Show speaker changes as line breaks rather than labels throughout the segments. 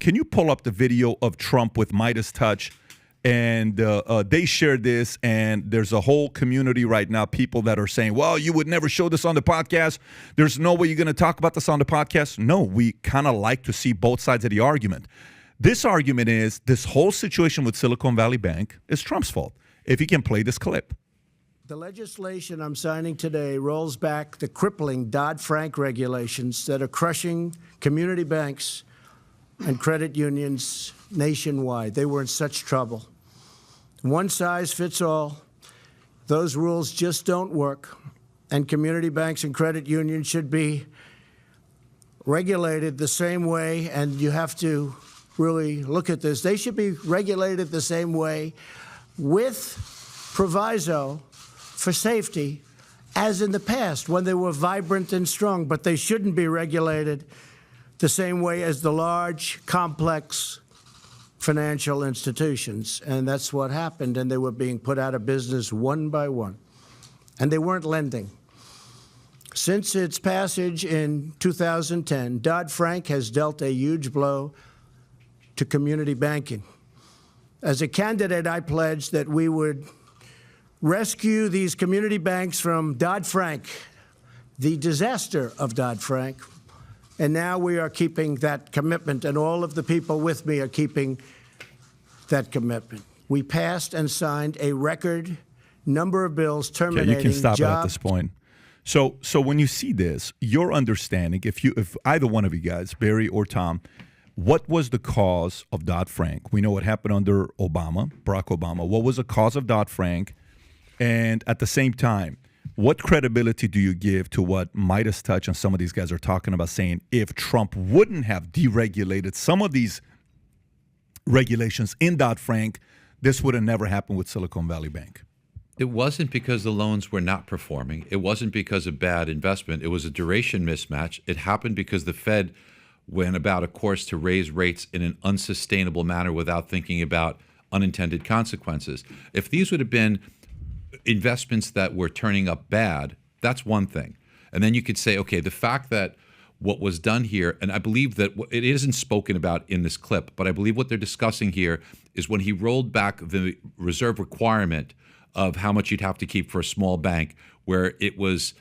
can you pull up the video of Trump with Midas Touch? And they shared this, and there's a whole community right now, people that are saying, well, you would never show this on the podcast. There's no way you're going to talk about this on the podcast. No, we kind of like to see both sides of the argument. This argument is this whole situation with Silicon Valley Bank is Trump's fault. If you can play this clip.
The legislation I'm signing today rolls back the crippling Dodd-Frank regulations that are crushing community banks and credit unions nationwide. They were in such trouble. One size fits all. Those rules just don't work. And community banks and credit unions should be regulated the same way. And you have to really look at this. They should be regulated the same way with proviso for safety as in the past when they were vibrant and strong. But they shouldn't be regulated the same way as the large, complex financial institutions. And that's what happened. And they were being put out of business one by one. And they weren't lending. Since its passage in 2010, Dodd-Frank has dealt a huge blow to community banking. As a candidate, I pledged that we would rescue these community banks from Dodd-Frank, the disaster of Dodd-Frank. And now we are keeping that commitment, and all of the people with me are keeping that commitment. We passed and signed a record number of bills terminating
you can stop it at this point. So when you see this, your understanding, if either one of you guys, Barry or Tom, what was the cause of Dodd-Frank? We know what happened under Obama, Barack Obama. What was the cause of Dodd-Frank? And at the same time, what credibility do you give to what Midas Touch and some of these guys are talking about, saying if Trump wouldn't have deregulated some of these regulations in Dodd-Frank, this would have never happened with Silicon Valley Bank?
It wasn't because the loans were not performing. It wasn't because of bad investment. It was a duration mismatch. It happened because the Fed went about a course to raise rates in an unsustainable manner without thinking about unintended consequences. If these would have been investments that were turning up bad, that's one thing. And then you could say, okay, the fact that what was done here, and I believe that it isn't spoken about in this clip, but I believe what they're discussing here is when he rolled back the reserve requirement of how much you'd have to keep for a small bank, where it was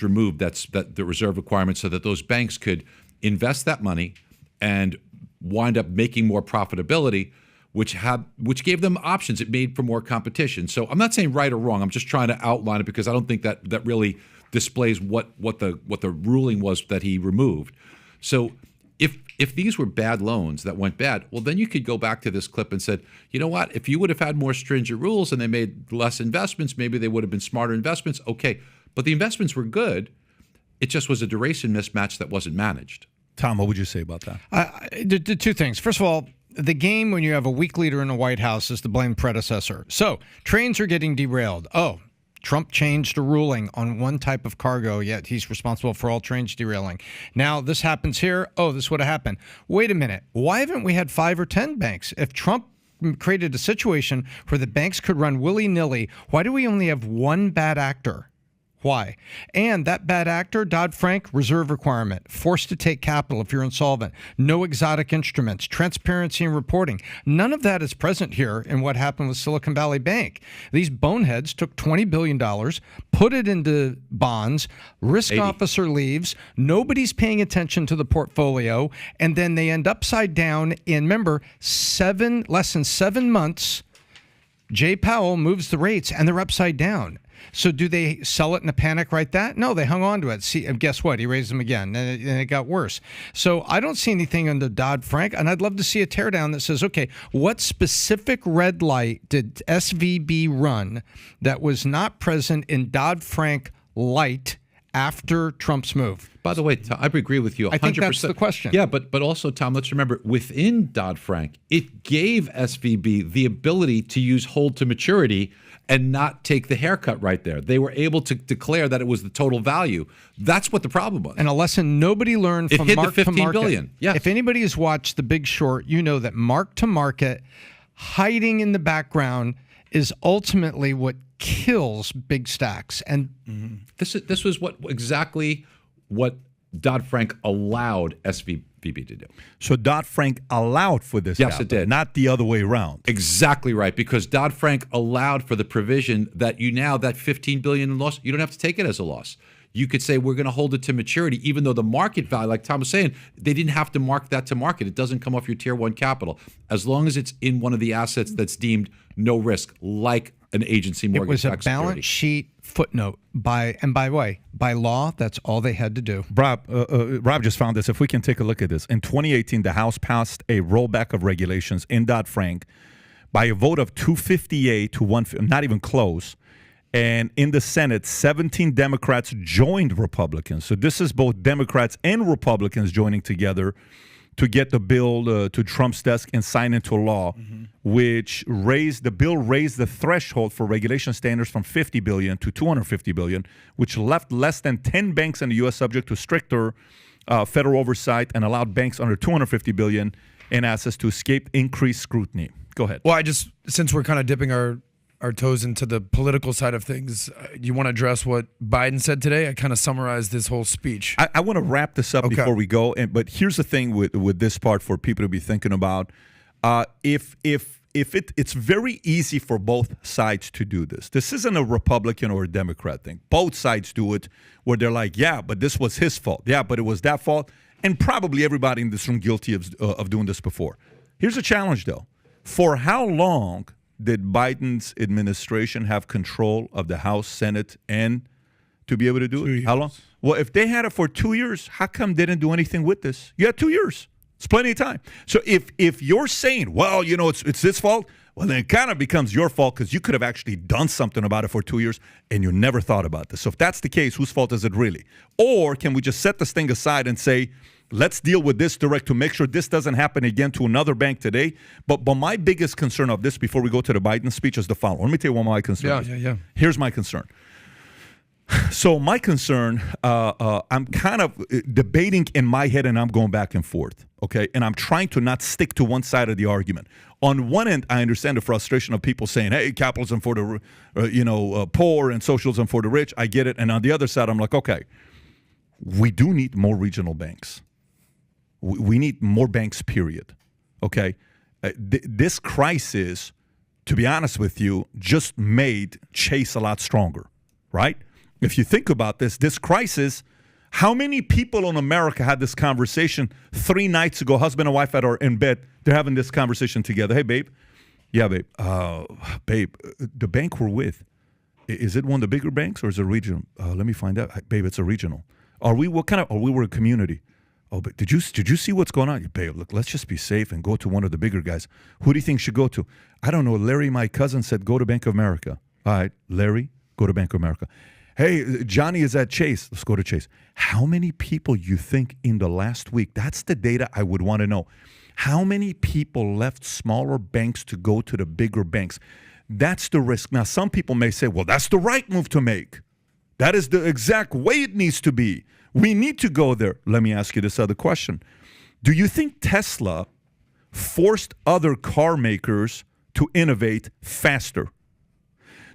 removed, that the reserve requirement, so that those banks could invest that money and wind up making more profitability, which gave them options. It made for more competition. So I'm not saying right or wrong. I'm just trying to outline it because I don't think that really displays what the ruling was that he removed. So if these were bad loans that went bad, well, then you could go back to this clip and said, you know what? If you would have had more stringent rules and they made less investments, maybe they would have been smarter investments. Okay, but the investments were good. It just was a duration mismatch that wasn't managed.
Tom, what would you say about that?
The two things. First of all, the game when you have a weak leader in the White House is to blame predecessor. So trains are getting derailed. Oh, Trump changed a ruling on one type of cargo, yet he's responsible for all trains derailing. Now this happens here. Oh, this would have happened. Wait a minute. Why haven't we had 5 or 10 banks? If Trump created a situation where the banks could run willy-nilly, why do we only have one bad actor? Why? And that bad actor, Dodd-Frank, reserve requirement, forced to take capital if you're insolvent, no exotic instruments, transparency in reporting. None of that is present here in what happened with Silicon Valley Bank. These boneheads took $20 billion, put it into bonds, risk
80.
officer leaves, nobody's paying attention to the portfolio, and then they end upside down in, remember, less than 7 months. Jay Powell moves the rates, and they're upside down. So do they sell it in a panic right that? No, they hung on to it. See, guess what? He raised them again, and it got worse. So I don't see anything under Dodd-Frank, and I'd love to see a teardown that says, okay, what specific red light did SVB run that was not present in Dodd-Frank light after Trump's move?
By the way, Tom, I agree with you 100%.
I think that's the question.
Yeah, but also, Tom, let's remember, within Dodd-Frank, it gave SVB the ability to use hold to maturity and not take the haircut right there. They were able to declare that it was the total value. That's what the problem was.
And a lesson nobody learned from mark to market.
$15 billion. Yeah.
If anybody has watched The Big Short, you know that mark to market, hiding in the background, is ultimately what kills big stacks. And
this was exactly what Dodd-Frank allowed SVB to do.
So Dodd-Frank allowed for this.
Yes,
happen,
it did.
not the other way around.
Exactly right, because Dodd-Frank allowed for the provision that that $15 billion in loss, you don't have to take it as a loss. You could say we're going to hold it to maturity, even though the market value, like Tom was saying, they didn't have to mark that to market. It doesn't come off your Tier 1 capital. As long as it's in one of the assets that's deemed no risk, like an agency
It was a
mortgage-backed
balance
security.
sheet footnote. By the way, by law, that's all they had to do.
Rob just found this. If we can take a look at this. In 2018, the House passed a rollback of regulations in Dodd-Frank by a vote of 258 to 1, not even close. And in the Senate, 17 Democrats joined Republicans. So this is both Democrats and Republicans joining together to get the bill to Trump's desk and sign into law, which raised the threshold for regulation standards from $50 billion to $250 billion, which left less than 10 banks in the U.S. subject to stricter federal oversight and allowed banks under $250 billion in assets to escape increased scrutiny. Go ahead.
Well, since we're kind of dipping our toes into the political side of things, you want to address what Biden said today? I kind of summarized this whole speech.
I want to wrap this up before we go. But here's the thing with this part for people to be thinking about. It's very easy for both sides to do this. This isn't a Republican or a Democrat thing. Both sides do it where they're like, yeah, but this was his fault. Yeah, but it was that fault. And probably everybody in this room guilty of doing this before. Here's a challenge, though. For how long did Biden's administration have control of the House, Senate, and to be able to do it?
2 years.
How long? Well, if they had it for 2 years, how come they didn't do anything with this? You had 2 years. It's plenty of time. So if you're saying, well, it's his fault, well, then it kind of becomes your fault because you could have actually done something about it for 2 years and you never thought about this. So if that's the case, whose fault is it really? Or can we just set this thing aside and say, let's deal with this direct to make sure this doesn't happen again to another bank today. But my biggest concern of this before we go to the Biden speech is the following. Let me tell you what my concern is.
Yeah.
Here's my concern. So my concern, I'm kind of debating in my head and I'm going back and forth, okay? And I'm trying to not stick to one side of the argument. On one end, I understand the frustration of people saying, hey, capitalism for the poor and socialism for the rich. I get it. And on the other side, I'm like, okay, we do need more regional banks. We need more banks, period. Okay? This crisis, to be honest with you, just made Chase a lot stronger, right? If you think about this crisis, how many people in America had this conversation 3 nights ago, husband and wife are in bed, they're having this conversation together. Hey, babe. Yeah, babe. Babe, the bank we're with, is it one of the bigger banks or is it regional? Let me find out. Babe, it's a regional. Are we a community? Oh, but did you see what's going on? Babe, look, let's just be safe and go to one of the bigger guys. Who do you think should go to? I don't know. Larry, my cousin, said go to Bank of America. All right, Larry, go to Bank of America. Hey, Johnny is at Chase. Let's go to Chase. How many people you think in the last week? That's the data I would want to know. How many people left smaller banks to go to the bigger banks? That's the risk. Now, some people may say, well, that's the right move to make. That is the exact way it needs to be. We need to go there. Let me ask you this other question. Do you think Tesla forced other car makers to innovate faster?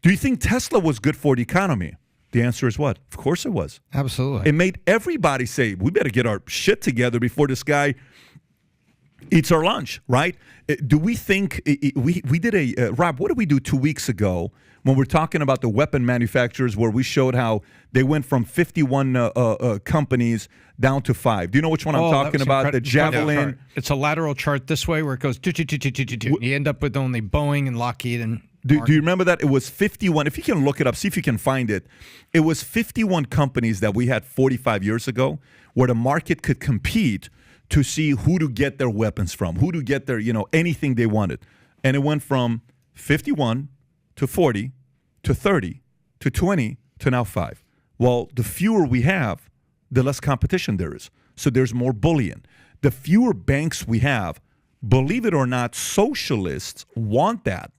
Do you think Tesla was good for the economy? The answer is what? Of course it was.
Absolutely.
It made everybody say, we better get our shit together before this guy eats our lunch, right? Do we think we did Rob, what did we do 2 weeks ago when we're talking about the weapon manufacturers where we showed how they went from 51 companies down to 5? Do you know which one I'm talking about? The Javelin.
It's a lateral chart this way where it goes, you end up with only Boeing and Lockheed and
Do you remember that? It was 51. If you can look it up, see if you can find it. It was 51 companies that we had 45 years ago where the market could compete to see who to get their weapons from, who to get their, anything they wanted. And it went from 51 to 40 to 30 to 20 to now 5. Well, the fewer we have, the less competition there is. So there's more bullion. The fewer banks we have, believe it or not, socialists want that.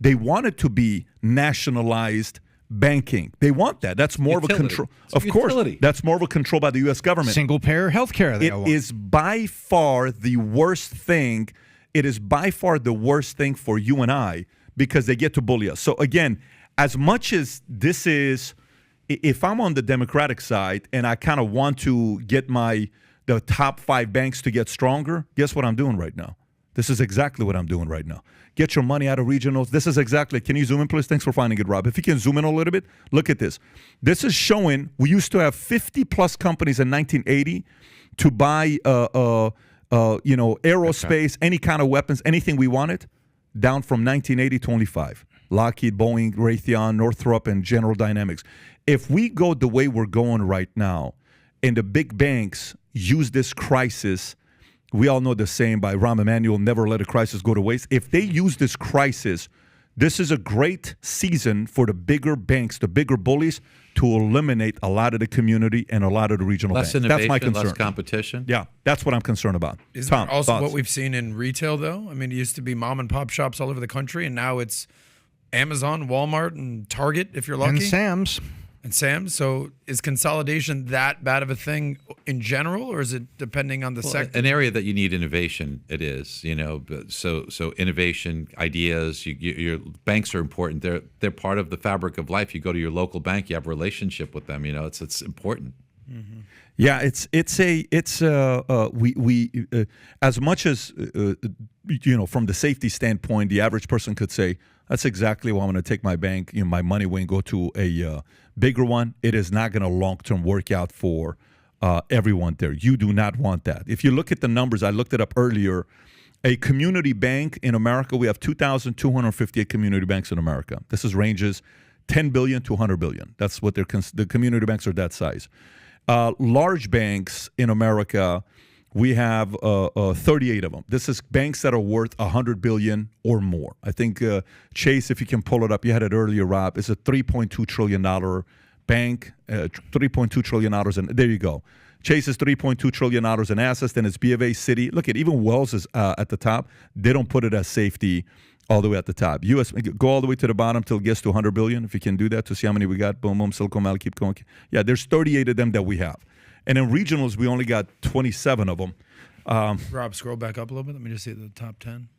They want it to be nationalized banking. They want that. That's more
Utility.
of a control.
It's
Of course,
utility.
that's more of a control by the U.S. government.
single payer healthcare.
It is by far the worst thing. It is by far the worst thing for you and I because they get to bully us. So again, as much as this is, if I'm on the Democratic side and I kind of want to get the top 5 banks to get stronger, guess what I'm doing right now? This is exactly what I'm doing right now. Get your money out of regionals. This is exactly. Can you zoom in, please? Thanks for finding it, Rob. If you can zoom in a little bit, look at this. This is showing we used to have 50-plus companies in 1980 to buy, aerospace, any kind of weapons, anything we wanted, down from 1980 to only 5. Lockheed, Boeing, Raytheon, Northrop, and General Dynamics. If we go the way we're going right now, and the big banks use this crisis, we all know the saying by Rahm Emanuel, never let a crisis go to waste. If they use this crisis, this is a great season for the bigger banks, the bigger bullies, to eliminate a lot of the community and a lot of the regional
Less
banks.
innovation,
That's my concern.
less competition.
Yeah, that's what I'm concerned about.
Isn't
Tom,
that also
thoughts?
what we've seen in retail, though? I mean, it used to be mom and pop shops all over the country, and now it's Amazon, Walmart, and Target, if you're lucky.
And Sam's.
And Sam's. So is consolidation that bad of a thing in general, or is it depending on the sector?
An area that you need innovation, it is. But so innovation, ideas. Your banks are important. They're part of the fabric of life. You go to your local bank, you have a relationship with them. It's important.
Mm-hmm.
Yeah, we as much as from the safety standpoint, the average person could say that's exactly why I'm going to take my bank, my money away and go to a bigger one. It is not going to long-term work out for everyone there. You do not want that. If you look at the numbers, I looked it up earlier. A community bank in America, we have 2,258 community banks in America. This is ranges 10 billion to 100 billion. That's what the community banks are that size. Large banks in America, we have 38 of them. This is banks that are worth 100 billion or more. I think Chase, if you can pull it up, you had it earlier, Rob, is a $3.2 trillion bank, $3.2 trillion. And there you go. Chase is $3.2 trillion in assets. Then it's B of A, Citi. Look at even Wells is at the top. They don't put it as safety all the way at the top. U.S. go all the way to the bottom till it gets to 100 billion. If you can do that to see how many we got. Boom, boom, Silicon Valley, keep going. Yeah, there's 38 of them that we have. And in regionals, we only got 27 of them.
Rob, scroll back up a little bit. Let me just see the top 10.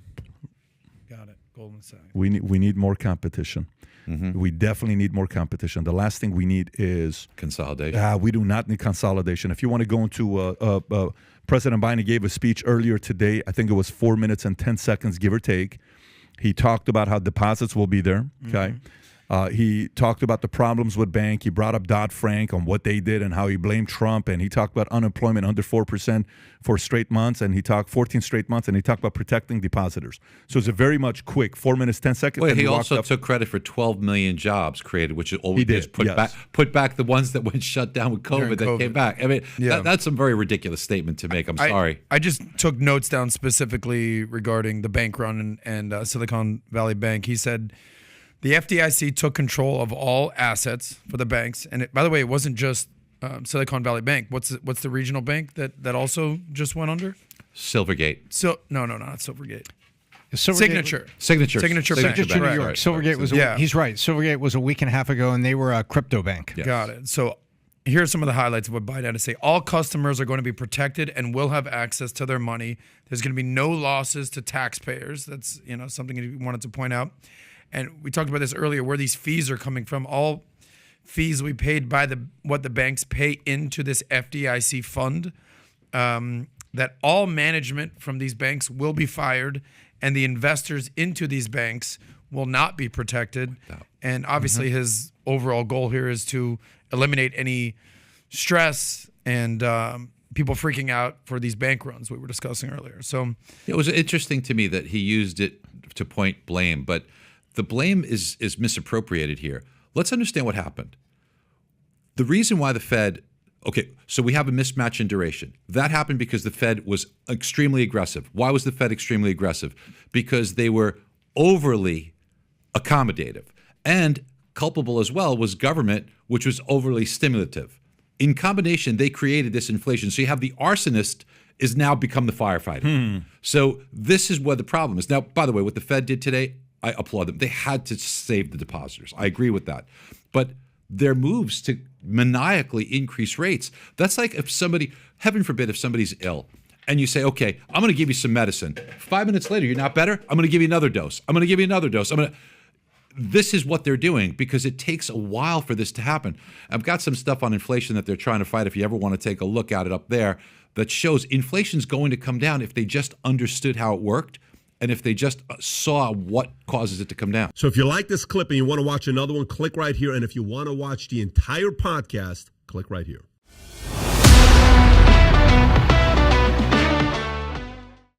Got it. Goldman Sachs.
We need more competition. Mm-hmm. We definitely need more competition. The last thing we need is
consolidation.
We do not need consolidation. If you want to go into President Biden gave a speech earlier today. I think it was 4 minutes and 10 seconds, give or take. He talked about how deposits will be there. Okay. He talked about the problems with bank. He brought up Dodd-Frank on what they did and how he blamed Trump. And he talked about unemployment under 4% for straight months. And he talked 14 straight months. And he talked about protecting depositors. So it's a very much quick 4 minutes, 10 seconds.
Well, he also took credit for 12 million jobs created, which always just put back the ones that went shut down with COVID that came back. I mean, that's a very ridiculous statement to make. I'm sorry.
I just took notes down specifically regarding the bank run and Silicon Valley Bank. He said, the FDIC took control of all assets for the banks, and by the way, it wasn't just Silicon Valley Bank. What's the regional bank that also just went under?
Silvergate.
No, not Silvergate.
Signature
Bank.
Signature New York. Silvergate was. He's right. Silvergate was a week and a half ago, and they were a crypto bank.
Yes.
Got it. So here's some of the highlights of what Biden had to say. All customers are going to be protected and will have access to their money. There's going to be no losses to taxpayers. That's something he wanted to point out. And we talked about this earlier, where these fees are coming from. All fees we paid by what the banks pay into this FDIC fund, that all management from these banks will be fired, and the investors into these banks will not be protected. And obviously his overall goal here is to eliminate any stress and people freaking out for these bank runs we were discussing earlier. So
it was interesting to me that he used it to point blame, but the blame is misappropriated here. Let's understand what happened. The reason why the Fed, so we have a mismatch in duration. That happened because the Fed was extremely aggressive. Why was the Fed extremely aggressive? Because they were overly accommodative. And culpable as well was government, which was overly stimulative. In combination, they created this inflation. So you have the arsonist is now become the firefighter. So this is what the problem is. Now, by the way, what the Fed did today, I applaud them. They had to save the depositors. I agree with that. But their moves to maniacally increase rates, that's like if somebody, heaven forbid, if somebody's ill and you say, okay, I'm going to give you some medicine. 5 minutes later, you're not better? I'm going to give you another dose. I'm going to give you another dose. this is what they're doing because it takes a while for this to happen. I've got some stuff on inflation that they're trying to fight. If you ever want to take a look at it up there, that shows inflation's going to come down if they just understood how it worked and if they just saw what causes it to come down.
So if you like this clip and you want to watch another one, click right here. And if you want to watch the entire podcast, click right here.